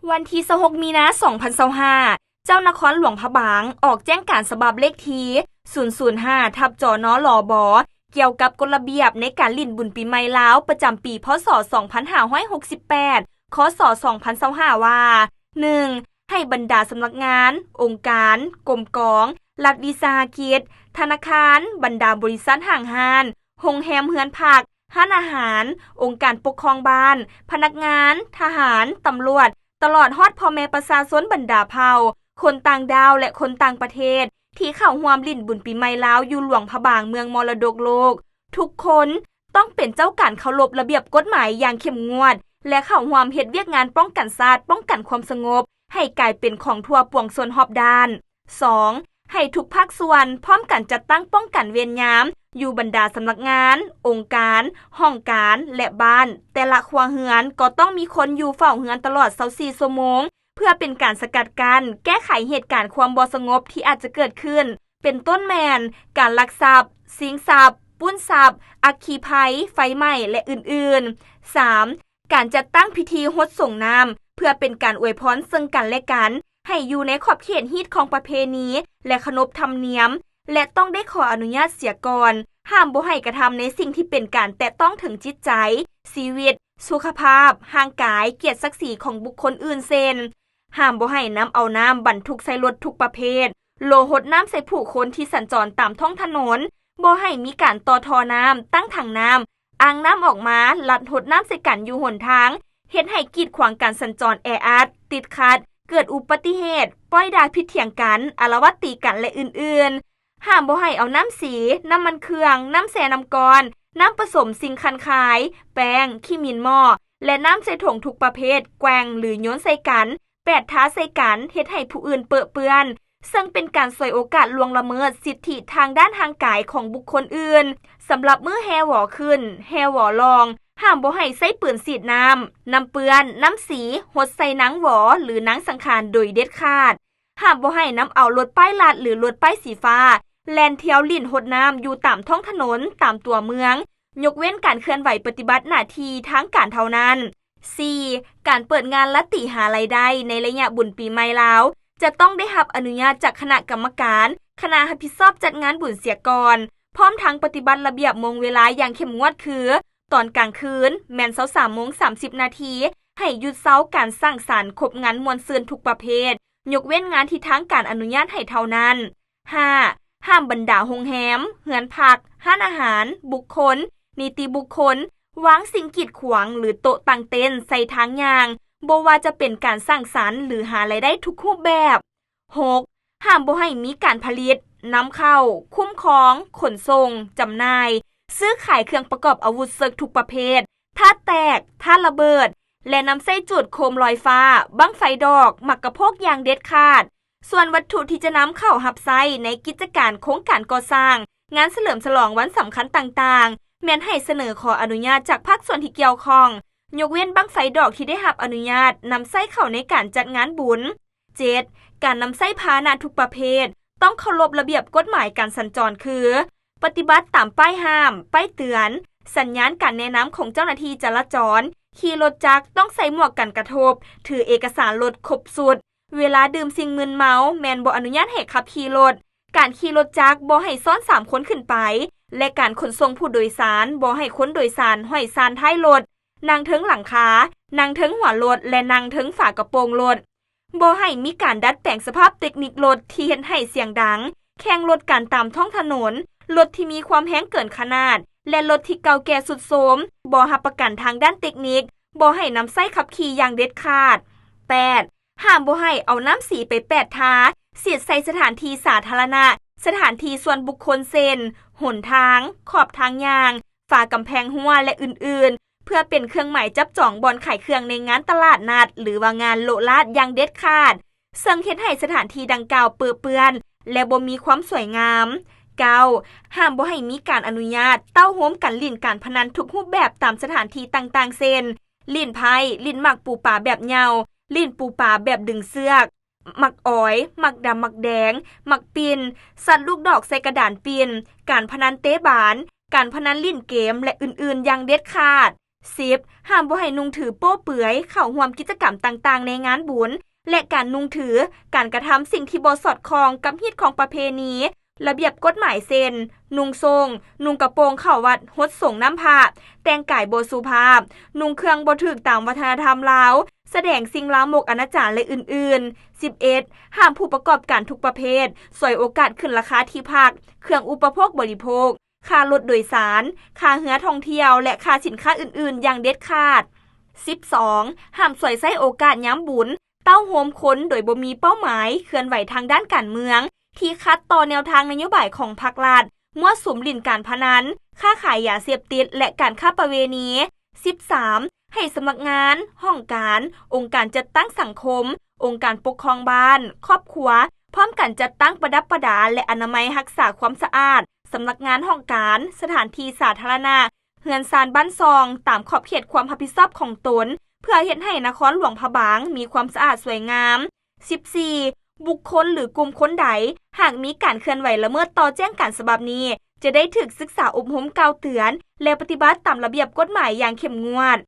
วันที่26มีนา2025เจ้านครหลวงพระบางออกแจ้งการฉบับเลขที่005ทับจนลบเกี่ยวกับกฎระเบียบในการลิ่นบุญปีใหม่ลาวประจำปีพศ2568คศ2025ว่า 1. ให้บรรดาสำนักงานองค์การกรมกองรัฐวิสาหกิจธนาคารบรรดาบริษัทห้างห้านโรงแรมเฮือนพักร้านอาหารองค์การปกครองบ้านพนักงานทหารตำรวจตลอดฮอดพ่อแม่ประชาชนบรรดาเผ่าคนต่างดาวและคนต่างประเทศที่เข้าร่วมลิ่นบุญปีใหม่ลาวอยู่หลวงพระบางเมืองมรดกโลกทุกคนต้องเป็นเจ้าการเคารพระเบียบกฎหมายอย่างเข้มงวดและเข้าร่วมเฮ็ดเวียกงานป้องกันชาติป้องกันความสงบให้กลายเป็นของทั่วปวงชนรอบด้าน 2. ให้ทุกภาคส่วนพร้อมกันจัดตั้งป้องกันเวรยามอยู่บรรดาสำนักงานองค์การห้องการและบ้านแต่ละครัวเรือนก็ต้องมีคนอยู่เฝ้าเรือนตลอด24ชั่วโมงเพื่อเป็นการสกัดกั้นแก้ไขเหตุการณ์ความบ่สงบที่อาจจะเกิดขึ้นเป็นต้นแมนการลักทรัพย์สิงทรัพย์ปล้นทรัพย์อัคคีภัยไฟไหม้และอื่นๆ 3. การจัดตั้งพิธีรดส่งน้ำเพื่อเป็นการอวยพรซึ่งกันและกันให้อยู่ในขอบเขตฮีตของประเพณีและขนบธรรมเนียมและต้องได้ขออนุญาตเสียก่อนห้ามบ่ให้กระทำในสิ่งที่เป็นการแตะต้องถึงจิตใจชีวิตสุขภาพร่างกายเกียรติศักดิ์ศรีของบุคคลอื่นเช่นห้ามบ่ให้นำเอาน้ำบรรทุกใส่รถทุกประเภทโลหดน้ำใส่ผู้คนที่สัญจรตามท้องถนนบ่ให้มีการต่อท่อน้ำตั้งถังน้ำอ่างน้ำออกมาลัดหดน้ำใส่กันอยู่หนทางเฮ็ดให้กีดขวางการสัญจรแออัดติดขัดเกิดอุบัติเหตุปล่อยดาพิษเถียงกันอาละวาดตีกันและอื่นๆห้ามบ่ให้เอาน้ำสีน้ำมันเครื่องน้ำแสน้ำกรน้ำผสมสิ่งคันคายแป้งขี้มินหม้อและน้ำใส่ถุงทุกประเภทแกว่งหรือโยนใส่กันแปดท้าใส่กันเฮ็ดให้ผู้อื่นเปื้อเปื้อนซึ่งเป็นการฉวยโอกาสล่วงละเมิดสิทธิทางด้านทางกายของบุคคลอื่นสำหรับมื้อแฮหวอขึ้นแฮหวอลองห้ามบ่ให้ใส่ปืนฉีดน้ำเปื้อนน้ำสีหดใส่หนังหวอหรือหนังสังขารโดยเด็ดขาดห้ามบ่ให้นำเอารถป้ายลาดหรือรถป้ายสีฟ้าแล่นเที่ยวลิ่นหดน้ำอยู่ตามท้องถนนตามตัวเมืองยกเว้นการเคลื่อนไหวปฏิบัติหน้าที่ทางการเท่านั้น 4. การเปิดงานละติหารายได้ในระยะบุญปีใหม่ลาวจะต้องได้รับอนุญาตจากคณะกรรมการคณะรับผิดชอบจัดงานบุญเสียก่อนพร้อมทั้งปฏิบัติระเบียบมงเวลาอย่างเข้มงวดคือตอนกลางคืนแม่น 23:30 นาทีให้หยุดเช้าการสร้างสรรค์ครบงานมวลซืนทุกประเภทยกเว้นงานที่ทางการอนุญาตให้เท่านั้น 5. ห้ามบรรดาโรงแรมเรือนพักร้านอาหารบุคคลนิติบุคคลวางสิ่งกีดขวางหรือโต๊ะตั้งเต็นท์ใส่ทางย่างบ่ว่าจะเป็นการสร้างสรรค์หรือหารายได้ทุกรูปแบบ 6. ห้ามบ่ให้มีการผลิตนำเข้าคุ้มครองขนส่งจำหน่ายซื้อขายเครื่องประกอบอาวุธศึกทุกประเภทท่าแตกท่าระเบิดและนำใส่จุดโคมลอยฟ้าบั้งไฟดอกหมักกระพกอย่างเด็ดขาดส่วนวัตถุที่จะนำเข้ารับใช้ในกิจการโครงการก่อสร้างงานเฉลิมฉลองวันสำคัญต่างๆแม้นให้เสนอขออนุญาตจากภาคส่วนที่เกี่ยวข้องยกเว้นบั้งไฟดอกที่ได้รับอนุญาตนำใส่เข้าในการจัดงานบุญ 7. การนำใส่พาหนะทุกประเภทต้องเคารพระเบียบกฎหมายการสัญจรคือปฏิบัติตามป้ายห้ามป้ายเตือนสัญญาณการแนะนำของเจ้าหน้าที่จราจรขี่รถจักรต้องใส่หมวกกันกระทบถือเอกสารรถครบสุดเวลาดื่มสิ่งมึนเมาแม่นบ่อนุญาตให้ขับขี่รถการขี่รถจักรบ่ให้ซ้อน3คนขึ้นไปและการขนส่งผู้โดยสารบ่ให้คนโดยสารห้อยซานท้ายรถนั่งเทิงหลังคานั่งเทิงหัวรถและนั่งเทิงฝากระโปรงรถบ่ให้มีการดัดแปลงสภาพเทคนิครถที่เฮ็ดให้เสียงดังแข่งรถกันตามท้องถนนรถที่มีความแรงเกินขนาดและรถที่เก่าแก่สุดโทรมบ่รับประกันทางด้านเทคนิคบ่ให้นำใส่ขับขี่อย่างเด็ดขาด 8. ห้ามบ่ให้เอาน้ำสีไปแปดทาเสียดใส่สถานที่สาธารณะสถานที่ส่วนบุคคลเช่นหนทางขอบทางยางฝากำแพงรั้วและอื่นๆเพื่อเป็นเครื่องหมายจับจองบ่อนขายเครื่องในงานตลาดนัดหรือว่างานโลลาดอย่างเด็ดขาดซึ่งเฮ็ดให้สถานที่ดังกล่าวเปื้อเปื้อนและบ่มีความสวยงาม 9. ห้ามบ่ให้มีการอนุญาตเต้าโฮมกันลิ่นการพนันทุกรูปแบบตามสถานที่ต่างๆเช่นลิ่นไพ่ลิ่นหมักปูป่าแบบเหยาลิ่นปูป่าแบบดึงเสือกหมักอ้อยหมักดำหมักแดงหมักปิ่นสัตว์ลูกดอกใส่กระดานปิ่นการพนันเตะบานการพนันลิ่นเกมและอื่นๆอย่างเด็ดขาด 10. ห้ามบ่ให้นุ่งถือโป้เปื่อยเข้าร่วมกิจกรรมต่างๆในงานบุญและการนุ่งถือการกระทำสิ่งที่บ่สอดคล้องกับฮีตของประเพณีระเบียบกฎหมายเช่นนุ่งทรงนุ่งกระโปรงเข้าวัดหดส่งน้ำผ้าแต่งกายบ่สุภาพนุ่งเครื่องบ่ถูกตามวัฒนธรรมลาวแสดงสิ่งลามกอนาจารและอื่นๆ 11. ห้ามผู้ประกอบการทุกประเภทสวยโอกาสขึ้นราคาที่พักเครื่องอุปโภคบริโภคค่ารถโดยสารค่าเรือท่องเที่ยวและค่าสินค้าอื่นๆอย่างเด็ดขาด 12. ห้ามสวยใช้โอกาสย้ำบุญเต้าโฮมค้นโดยบ่มีเป้าหมายเคลื่อนไหวทางด้านการเมืองที่คัดต่อแนวทางนโยบายของพรรครัฐมั่วสุมลิ่นการพนันค้าขายยาเสพติดและการค้าประเวณี 13. ให้สำนักงานห้องการองค์การจัดตั้งสังคมองค์การปกครองบ้านครอบครัวพร้อมกันจัดตั้งประดับประดาและอนามัยรักษาความสะอาดสำนักงานห้องการสถานที่สาธารณะเฮือนซานบ้านซองตามขอบเขตความรับผิดชอบของตนเพื่อเฮ็ดให้นครหลวงพระบางมีความสะอาดสวยงาม 14. บุคคลหรือกลุ่มคนใดหากมีการเคลื่อนไหวละเมิดต่อแจ้งการฉบับนี้จะได้ถูกศึกษาอบรมกล่าวเตือนและปฏิบัติตามระเบียบกฎหมายอย่างเข้มงวด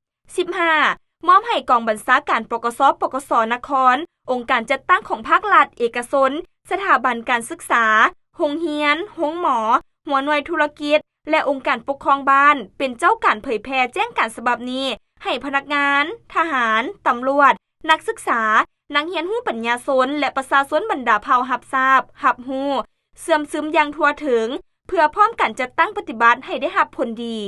15. มอบให้กองบัญชาการปกส.ปกส.นครองค์การจัดตั้งของภาครัฐเอกชนสถาบันการศึกษาโรงเรียนโรงหมอหัวหน่วยธุรกิจและองค์การปกครองบ้านเป็นเจ้าการเผยแพร่แจ้งการฉบับนี้ให้พนักงานทหารตำรวจนักศึกษานักเรียนรู้ปัญญาชนและประชาชนบรรดาเผ่ารับทราบรับรู้เสื่อมซึมอย่างทั่วถึงเพื่อพร้อมกันจัดตั้งปฏิบัติให้ได้รับผลดี